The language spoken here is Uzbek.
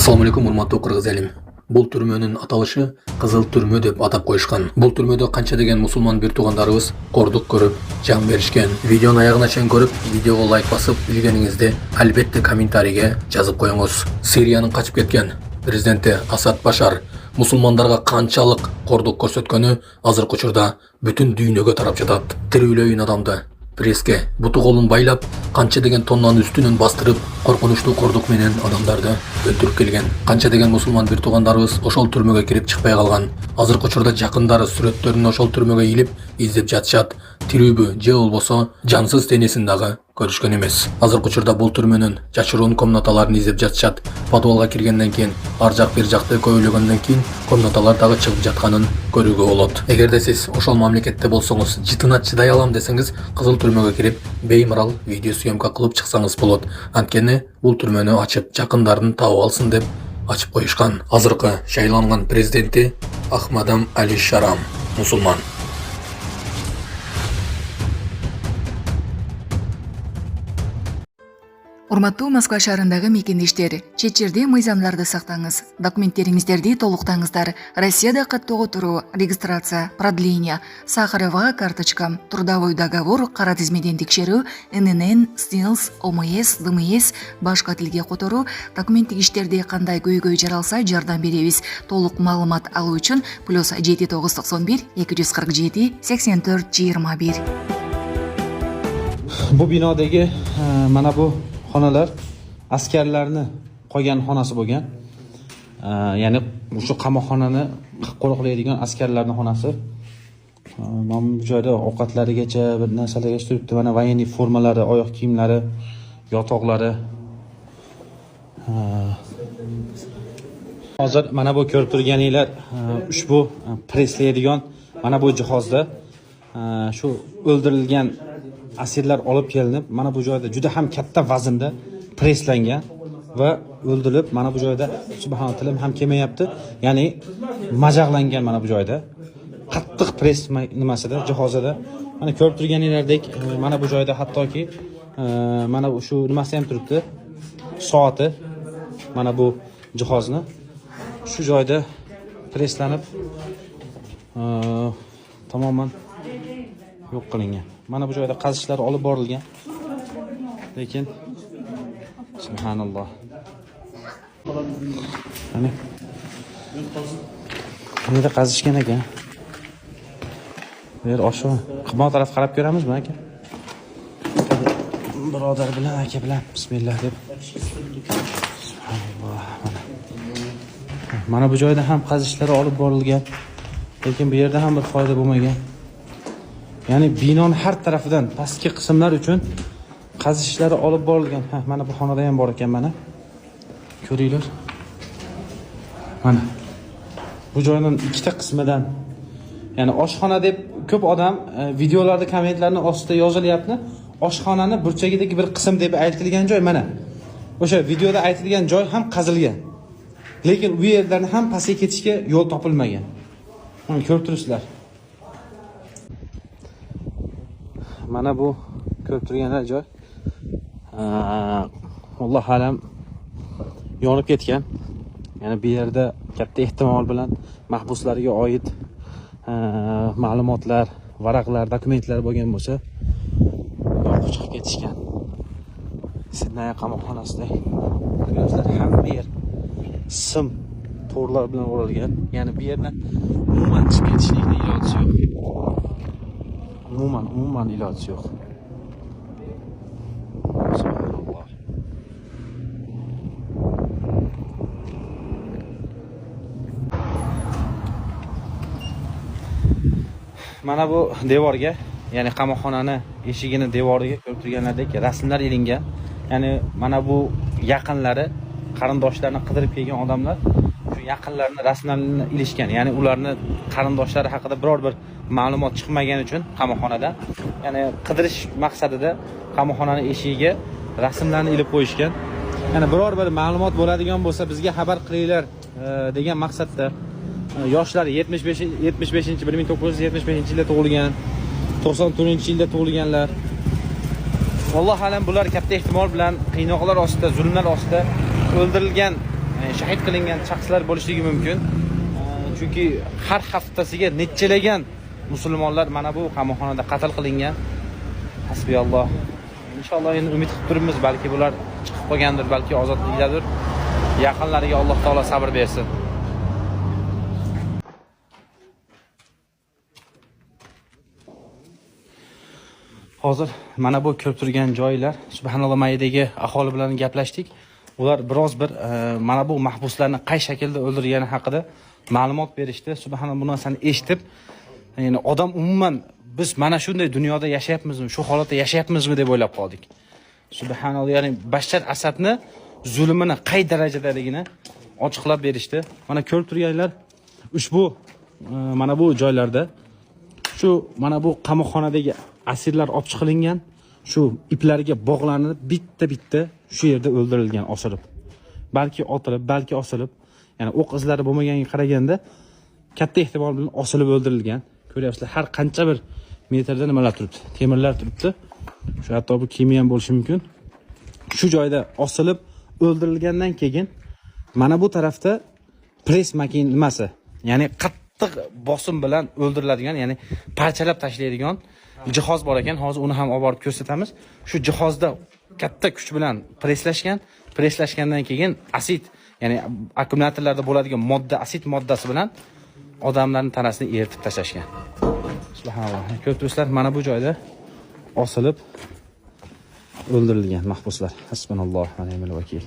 Assalamu alaikum урматтуу кыргыз элим. Бул түрмөнүн аталышы Кызыл түрмө деп атап коюшкан. Бул түрмөдө канча деген мусулман бир туугандарыбыз кордук көрүп, жан беришкен. Видеону аягына чейин көрүп, видеого лайк басып, билгениңизди албетте комментарийге жазып коюңуз. Сириянын качып кеткен президенти Асад Башар мусулмандарга канчалык кордук көрсөткөнү азыркы учурда бүтүн дүйнөгө тарап жатат. Тирүүлөйүн адамды преске буту колун байлап, канча деген тоннанын үстүнөн бастырып, коркунучтуу кордук менен адамдарды өлтүрүп келген. Канча деген мусулман бир туугандарыбыз ошол түрмөгө кирип чыкпай калган. Азыркы учурда жакындары сүрөттөрүн ошол түрмөгө илип издеп жатышат. Тирүүбү же болбосо жансыз денесин дагы көрүшкөн эмес. Азыркы учурда бул түрмөнүн жашыруун комнаталарын издеп жатышат. Подвалга киргенден кийин, ар жак бир жакты көбөлөгөндөн кийин комнаталар дагы чыгып жатканын көрүүгө болот. Эгерде сиз ошол мамлекетте болсоңуз, жытына чыдай алам десеңиз, Кызыл түрмөгө кирип, беймарал видео съемка кылып чыксаңыз болот. Анткени бул түрмөнү ачып, жакындарын таап алсын деп ачып коюшкан. Азыркы шайланган президенти Ахмадам Али Шарам, мусулман. Урматтуу Москва шаарындагы мекендештер, чет жерде мыйзамдарды сактаңыз, документтериңиздерди толуктаңыздар. Россияда каттоого туруу, регистрация, продление, Сахарова карточка, трудовой договор, кара тизмеден текшерүү, ННН, СНИЛС, ОМС, ДМС, башка тилге которуу, документтик иштерде кандай көйгөй жаралса жардам беребиз. Толук маалымат алуу үчүн +7 991 247 84 21. Bu binodagi mana bu xonalar askarlarni qolgan xonasi bo'lgan. Ya'ni o'sha qamoqxonani qo'riqlaydigan askarlarning xonasi. Mana bu joyda ovqatlarigacha bir narsalargacha turibdi. Mana voyenniy formalari, oyoq kiyimlari, yotoqlari. Hozir mana bu ko'rib turganinglar ushbu preslaydigan mana bu jihozda shu o'ldirilgan asirlar olib kelinib, mana bu joyda juda ham katta vaznda preslangan va o'ldirilib, mana bu joyda subhanalloh tilim ham kelmayapti. Ya'ni majaqlangan mana bu joyda. Qattiq pres nimasida, jihozida. Mana ko'rib turganinglardek, mana bu joyda hattoki mana shu nimasi ham turibdi. Soati mana bu jihozni shu joyda preslanib tamoman yo'q qilingan. Mana bu joyda qazishlar olib borilgan. Lekin subhanalloh. Mana bu qazishgan ekan. Bu yer osho. Qibla taraf qarab ko'ramizmi aka? Birodar bilan, aka bilan bismillah deb. Subhanalloh. Mana bu joyda ham qazishlar olib borilgan. Lekin bu yerda ham bir foyda bo'lmagan. Ya'ni binoning har tarafidan pastki qismlar uchun qazishlari olib borilgan. Mana bu xonada ham bor ekan mana. Ko'ringlar. Mana bu joyning ikkita qismidan, ya'ni oshxona deb ko'p odam videolarda kommentlarni ostida yozilyapti. Oshxonani burchagidagi bir qism deb aytilgan joy mana. O'sha videoda aytilgan joy ham qazilgan. Lekin bu yerlarni ham pastga ketishga yo'l topilmagan. Mana ko'rib turibsizlar. Mana bu ko'rib turganlar joy Alloh alam yonib ketgan. Ya'ni bu yerda katta ehtimol bilan mahbuslarga oid ma'lumotlar, varaqlar, dokumentlar bo'lgan bo'lsa, yo'q chiqib ketishgan. Sidney qamoqxonasida hamma yer sim to'rlar bilan o'ralgan. Ya'ni bu yerdan umuman chiqib ketishlikning iloji yo'q. Umuman iloji yo'q. Subhanalloh. Mana bu devorga, ya'ni qamoqxonani eshigini devoriga ko'rib turganlardek rasmlar ilingan. Ya'ni mana bu yaqinlari, qarindoshlarini qidirib kelgan odamlar shu yaqinlarini rasmlarini ilishgan. Ya'ni ularni qarindoshlari haqida biror bir ma'lumot chiqmagani uchun qamoqxonadan, ya'ni qidirish maqsadida qamoqxonaning eshigiga rasmlarni ilib qo'yishgan. Ya'ni biror bir ma'lumot bo'ladigan bo'lsa bizga xabar qilinglar degan maqsadda yoshlar 1975-yilda tug'ilgan, 94-yilda tug'ilganlar. Alloh alam bular katta ehtimol bilan qiynoqlar ostida, zulmlar ostida o'ldirilgan shahid qilingan shaxslar bo'lishligi mumkin. Chunki har haftasiga nechilagan musulmonlar mana bu qamoqxonada qatl qilingan. Hasbiyalloh. Inshaalloh endi umid qilib turibmiz, balki bular chiqib qolgandir, balki ozodlikdadir. Yaqinlariga Alloh taolo sabr bersin. Hozir mana bu ko'rib turgan joylar, subhanalloh, mayidagi aholi bilan gaplashdik. Ular biroz bir mana bu mahbuslarni qay shaklda o'ldirgani haqida ma'lumot berishdi. Subhanalloh, bu narsani eshitib, ya'ni odam umuman biz mana shunday dunyoda yashayapmizmi, shu holatda yashayapmizmi deb o'ylab qoldik. Subhanalloh, ya'ni Bashar Asadni zulmini qay darajadaligini ochiqlab berishdi. Mana ko'rib turganlar ushbu mana bu joylarda shu mana bu qamoqxonadagi asirlar olib chiqilingan, shu iplariga bog'lanib bitta shu yerda o'ldirilgan, osilib. Balki otilib, balki osilib, ya'ni o'q izlari bo'lmaganiga qaraganda katta ehtimol bilan osilib o'ldirilgan. Ko'ryapsizlar, har qancha bir metrda nimalar turibdi, temirlar turibdi. Shu hatto bu kiyimi ham bo'lishi mumkin. Shu joyda osilib o'ldirilgandan keyin mana bu tarafda press mashinasi, ya'ni qattiq bosim bilan o'ldiriladigan, ya'ni parchalab tashlaydigan jihoz bor ekan. Hozir uni ham olib borib ko'rsatamiz. Shu jihozda katta kuch bilan presslashgandan keyin asid, ya'ni akkumulyatorlarda bo'ladigan modda, asid moddasi bilan odamlarning tanasini eritib tashlashgan. Subhanalloh. Ko'p do'stlar, mana bu joyda osilib o'ldirilgan mahbuslar. Hasbunalloh va ni'mal vakil.